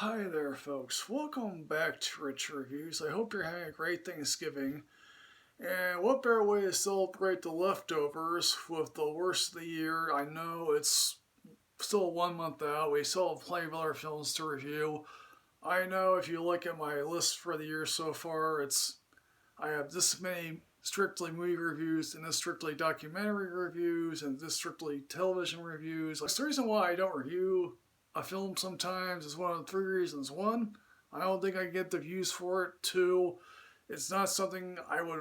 Hi there, folks. Welcome back to Rich Reviews. I hope you're having a great Thanksgiving. And what better way to celebrate the leftovers with the worst of the year? I know it's still 1 month out. We still have plenty of other films to review. I know if you look at my list for the year so far, I have this many strictly movie reviews and this strictly documentary reviews and this strictly television reviews. It's the reason why I don't review a film sometimes is one of the three reasons. One, I don't think I get the views for it. Two, it's not something I would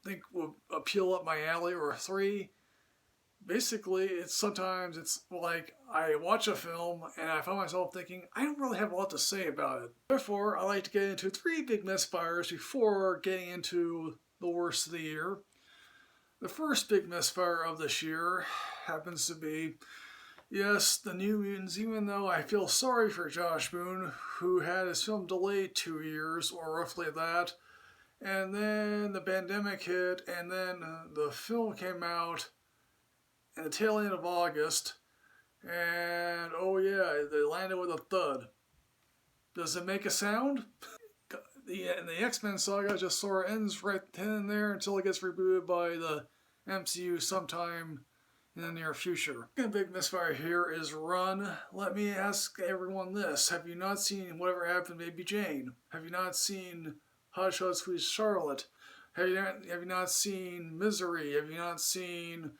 think would appeal up my alley. Or three, basically sometimes it's like I watch a film and I find myself thinking I don't really have a lot to say about it. Therefore, I like to get into three big misfires before getting into the worst of the year. The first big misfire of this year happens to be, yes, The New Mutants, even though I feel sorry for Josh Boone, who had his film delayed 2 years, or roughly that, and then the pandemic hit, and then the film came out at the tail end of August, and oh yeah, they landed with a thud. Does it make a sound? The X-Men saga just sort of ends right then and there until it gets rebooted by the MCU sometime in the near future. The big misfire here is Run. Let me ask everyone this. Have you not seen Whatever Happened to Baby Jane? Have you not seen Hot Shot Sweet Charlotte? Have you not seen Misery? Have you not seen,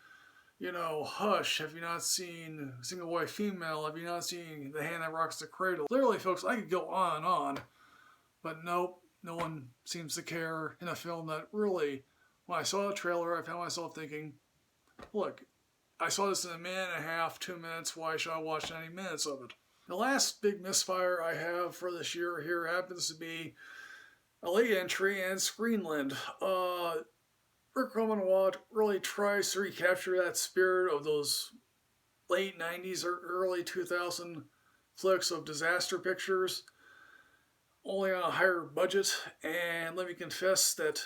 Hush? Have you not seen Single White Female? Have you not seen The Hand That Rocks the Cradle? Literally, folks, I could go on and on. But nope, no one seems to care in a film that really, when I saw the trailer, I found myself thinking, look, I saw this in a minute and a half, 2 minutes, why should I watch 90 minutes of it? The last big misfire I have for this year here happens to be a late entry and Screenland. Rick Romanowitz really tries to recapture that spirit of those late 90s or early 2000 flicks of disaster pictures, only on a higher budget, and let me confess that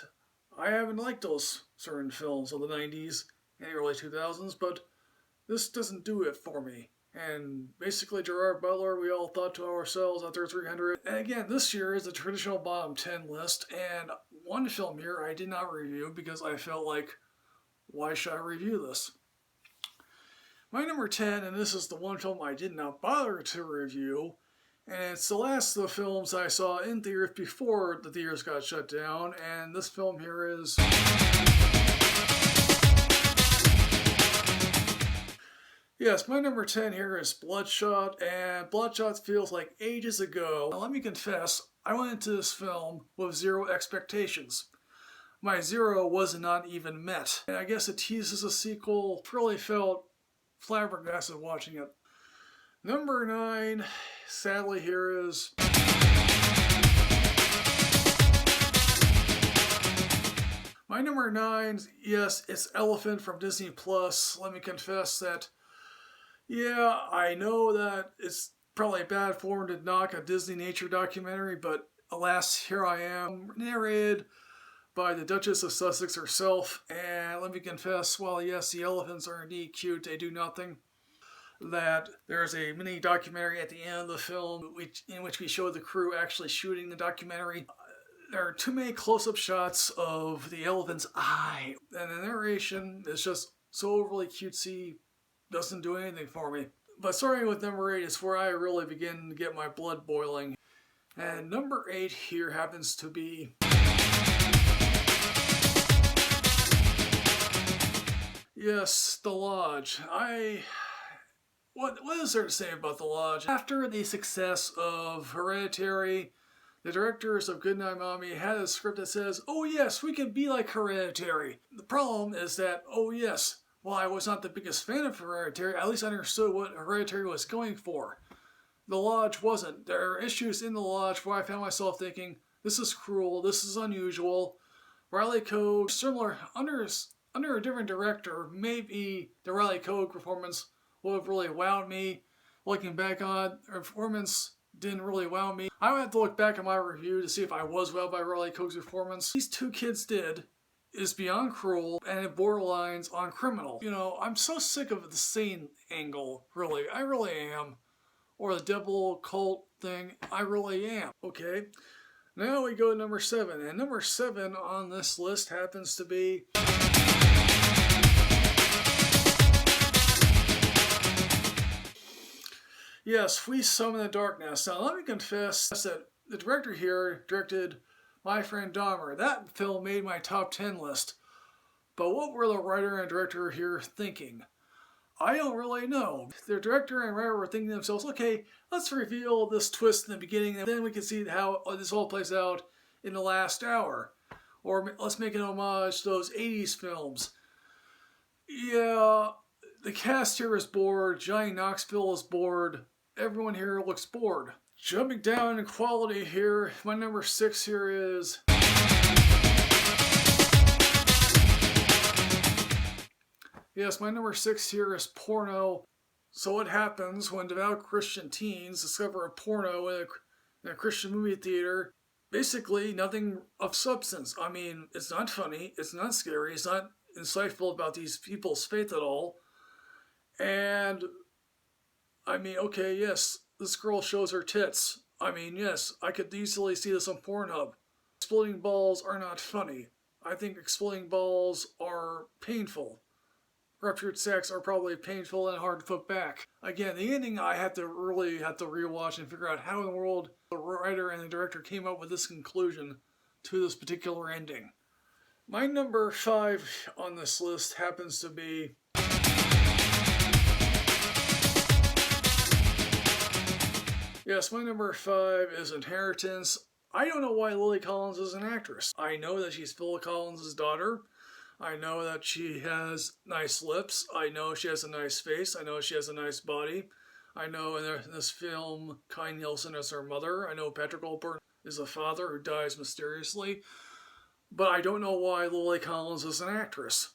I haven't liked those certain films of the 90s and early 2000s, but this doesn't do it for me. And basically, Gerard Butler, we all thought to ourselves after 300. And again, this year is the traditional bottom 10 list, and one film here I did not review because I felt like, why should I review this? My number 10, and this is the one film I did not bother to review, and it's the last of the films I saw in theaters before the theaters got shut down, and this film here is... Yes, my number 10 here is Bloodshot, and Bloodshot feels like ages ago. Now, let me confess, I went into this film with zero expectations. My zero was not even met. And I guess it teases a sequel. Really felt flabbergasted watching it. Number 9, sadly, here is... My number 9, yes, it's Elephant from Disney Plus. Let me confess that, yeah, I know that it's probably bad form to knock a Disney nature documentary, but alas, here I am, narrated by the Duchess of Sussex herself, and let me confess, while yes, the elephants are indeed cute, they do nothing, that there's a mini documentary at the end of the film in which we show the crew actually shooting the documentary. There are too many close-up shots of the elephant's eye, and the narration is just so overly cutesy, doesn't do anything for me. But starting with number 8 is where I really begin to get my blood boiling. And number 8 here happens to be... Yes, The Lodge. What is there to say about The Lodge? After the success of Hereditary, the directors of Goodnight Mommy had a script that says, oh yes, we can be like Hereditary. The problem is that, oh yes, while I was not the biggest fan of Hereditary, I at least understood what Hereditary was going for. The Lodge wasn't. There are issues in The Lodge where I found myself thinking, this is cruel, this is unusual. Riley Coe, similar, under a different director, maybe the Riley Coe performance would have really wowed me. Looking back on it, her performance didn't really wow me. I would have to look back at my review to see if I was wowed by Riley Coe's performance. These two kids did is beyond cruel and it borderlines on criminal. I'm so sick of the scene angle, really. I really am. or the devil cult thing. I really am. Okay. Now we go to number 7. And number 7 on this list happens to be... Yes, We Summon the Darkness. Now let me confess that the director here directed My Friend Dahmer. That film made my top 10 list. But what were the writer and director here thinking? I don't really know. The director and writer were thinking to themselves, okay, let's reveal this twist in the beginning, and then we can see how this all plays out in the last hour. Or let's make an homage to those 80s films. Yeah, the cast here is bored. Johnny Knoxville is bored. Everyone here looks bored. Jumping down in quality here, my number 6 here is... Yes, my number 6 here is porno. So what happens when devout Christian teens discover a porno in a Christian movie theater? Basically, nothing of substance. I mean, it's not funny, it's not scary, it's not insightful about these people's faith at all. And, I mean, okay, yes, this girl shows her tits. I mean, yes, I could easily see this on Pornhub. Exploding balls are not funny. I think exploding balls are painful. Ruptured sex are probably painful and hard to put back. Again, the ending I really had to rewatch and figure out how in the world the writer and the director came up with this conclusion to this particular ending. My number 5 on this list happens to be... Yes, my number 5 is Inheritance. I don't know why Lily Collins is an actress. I know that she's Phil Collins' daughter. I know that she has nice lips. I know she has a nice face. I know she has a nice body. I know in this film, Kai Nielsen is her mother. I know Patrick Goldberg is the father who dies mysteriously. But I don't know why Lily Collins is an actress.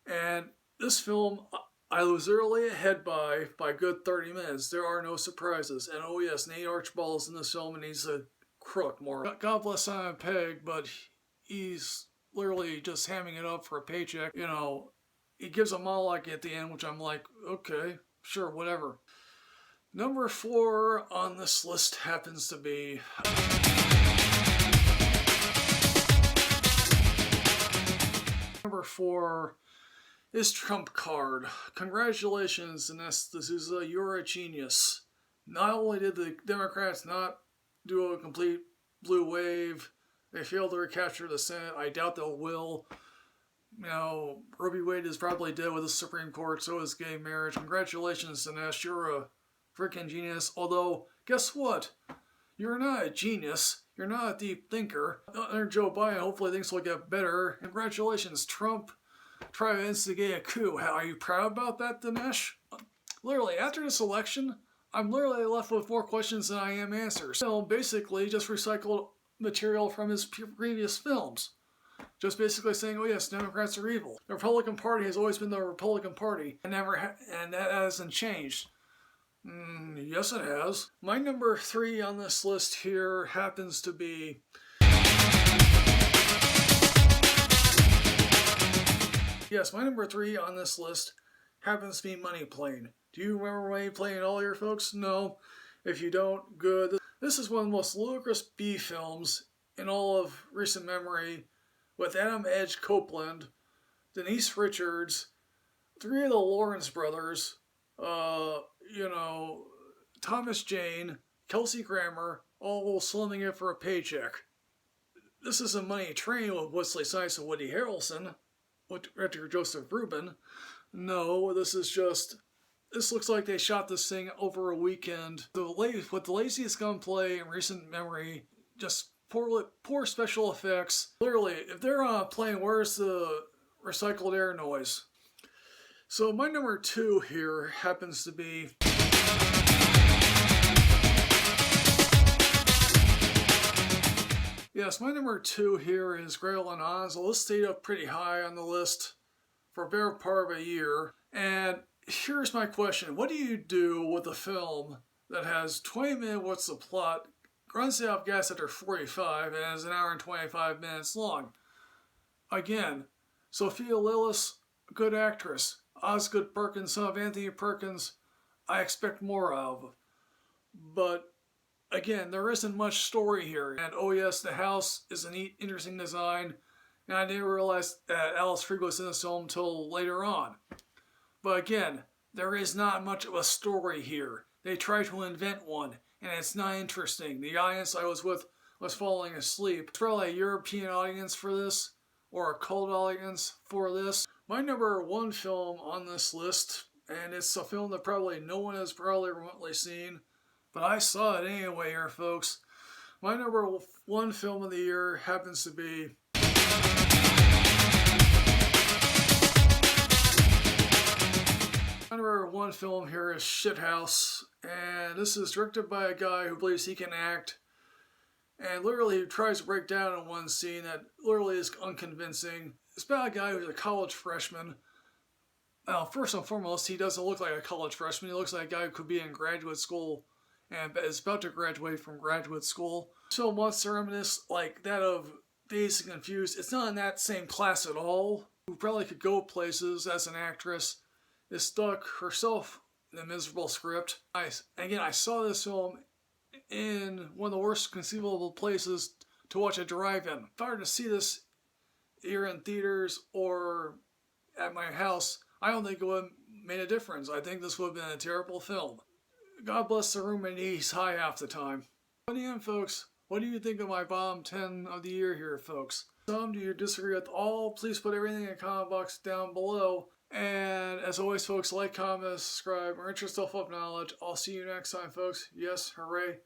And this film, I was early ahead by a good 30 minutes. There are no surprises. And oh yes, Nate Archibald is in this film and he's a crook more. God bless Simon Pegg, but he's literally just hamming it up for a paycheck. You know, he gives a monologue at the end, which I'm like, okay, sure, whatever. Number 4 on this list happens to be... Number 4 is Trump Card. Congratulations, Dinesh D'Souza, you're a genius. Not only did the Democrats not do a complete blue wave, they failed to recapture the Senate. I doubt they will. You know, Roe v. Wade is probably dead with the Supreme Court, so is gay marriage. Congratulations, Dinesh. You're a freaking genius. Although, guess what? You're not a genius. You're not a deep thinker. Under Joe Biden, hopefully things will get better. Congratulations, Trump. Try to instigate a coup. Are you proud about that, Dinesh? Literally, after this election, I'm literally left with more questions than I am answers. So basically, just recycled material from his previous films. Just basically saying, oh yes, Democrats are evil. The Republican Party has always been the Republican Party, and and that hasn't changed. Yes, it has. My number 3 on this list here happens to be... Yes, my number 3 on this list happens to be Money Plane. Do you remember Money Plane at all here, folks? No. If you don't, good. This is one of the most ludicrous B films in all of recent memory, with Adam Edge Copeland, Denise Richards, 3 of the Lawrence brothers, Thomas Jane, Kelsey Grammer, all slumming it for a paycheck. This is a Money Train with Wesley Snipes and Woody Harrelson, with director Joseph Rubin. No, this looks like they shot this thing over a weekend. With the laziest gunplay in recent memory, just poor special effects. Literally, if they're on a plane, where's the recycled air noise? So my number 2 here happens to be... Yes, my number 2 here is Gretel and Hansel. This stayed up pretty high on the list for a better part of a year. And here's my question. What do you do with a film that has 20 minutes what's the plot, runs out of gas after 45, and is an hour and 25 minutes long? Again, Sophia Lillis, good actress. Osgood Perkins, son of Anthony Perkins, I expect more of. But again, there isn't much story here. And oh yes, the house is a neat, interesting design. And I didn't realize that Alice Krige was in this film until later on. But again, there is not much of a story here. They try to invent one, and it's not interesting. The audience I was with was falling asleep. It's probably a European audience for this, or a cult audience for this. My number one film on this list, and it's a film that probably no one has probably remotely seen, but I saw it anyway here, folks. My number one film of the year happens to be my number one film here is Shithouse, and this is directed by a guy who believes he can act, and literally tries to break down in one scene that literally is unconvincing. It's about a guy who's a college freshman. Now, first and foremost, he doesn't look like a college freshman. He looks like a guy who could be in graduate school and is about to graduate from graduate school. So wants to reminisce like that of Dazed and Confused. It's not in that same class at all. Who probably could go places as an actress. Is stuck herself in a miserable script. I saw this film in one of the worst conceivable places to watch a drive-in. If I were to see this here in theaters or at my house, I don't think it would have made a difference. I think this would have been a terrible film. God bless the room and knees high half the time. But again, folks, what do you think of my bottom 10 of the year here, folks? Some do you disagree with all? Please put everything in the comment box down below. And as always, folks, like, comment, subscribe, enrich yourself with knowledge. I'll see you next time, folks. Yes, hooray.